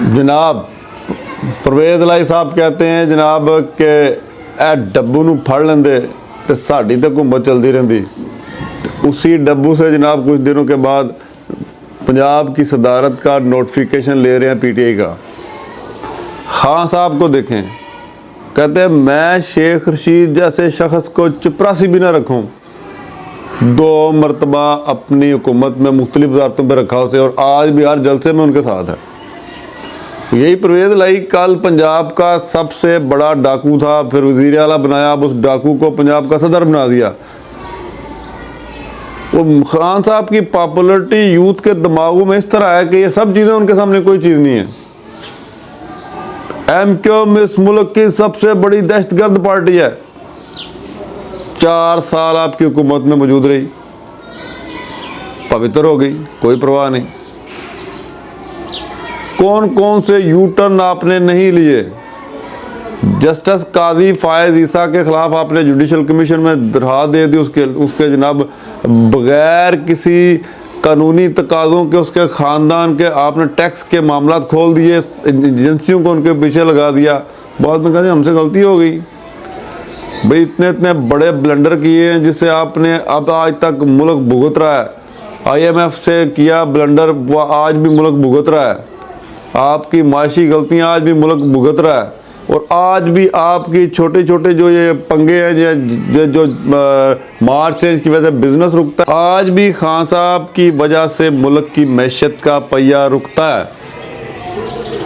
जनाब परवेज़ लाई साहब कहते हैं जनाब कि ए डब्बू नूं फड़ लेंदे तो साड़ी तो हुकूमत चलती रहती। उसी डब्बू से जनाब कुछ दिनों के बाद पंजाब की सदारत का नोटिफिकेशन ले रहे हैं पीटीआई का। खान साहब को देखें, कहते हैं मैं शेख रशीद जैसे शख्स को चपरासी भी ना रखूं। 2 मरतबा अपनी हुकूमत में मुख्तलिफ वजारतों पर रखा उसे और आज भी हर जलसे में उनके साथ है। यही परवेज़ लाई कल पंजाब का सबसे बड़ा डाकू था, फिर वज़ीर आला बनाया, अब उस डाकू को पंजाब का सदर बना दिया। वो खान साहब की पॉपुलरिटी यूथ के दिमागों में इस तरह है कि ये सब चीज़ें उनके सामने कोई चीज़ नहीं है। एमक्यूएम इस मुल्क की सबसे बड़ी दहशतगर्द पार्टी है। 4 साल आपकी हुकूमत में मौजूद रही, पवित्र हो गई, कोई परवाह नहीं। कौन कौन से यू टर्न आपने नहीं लिए। जस्टिस काजी फायज ईसा के खिलाफ आपने जुडिशल कमीशन में दरखास्त दे दी, उसके जनाब बगैर किसी कानूनी तकाज़ों के उसके ख़ानदान के आपने टैक्स के मामला खोल दिए, एजेंसियों को उनके पीछे लगा दिया। बाद में कहा हमसे गलती हो गई भाई, इतने इतने बड़े ब्लंडर किए हैं जिससे आपने अब आज तक मुल्क भुगत रहा है। IMF से किया ब्लंडर, वो आज भी मुल्क भुगत रहा है। आपकी माशी गलतियां आज भी मुल्क भुगत रहा है और आज भी आपकी छोटे छोटे जो ये पंगे हैं जो मार्च चेंज की वजह से बिजनेस रुकता है, आज भी खान साहब की वजह से मुल्क की मैशत का पहिया रुकता है।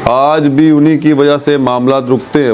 आज भी उन्हीं की वजह से मामला रुकते हैं।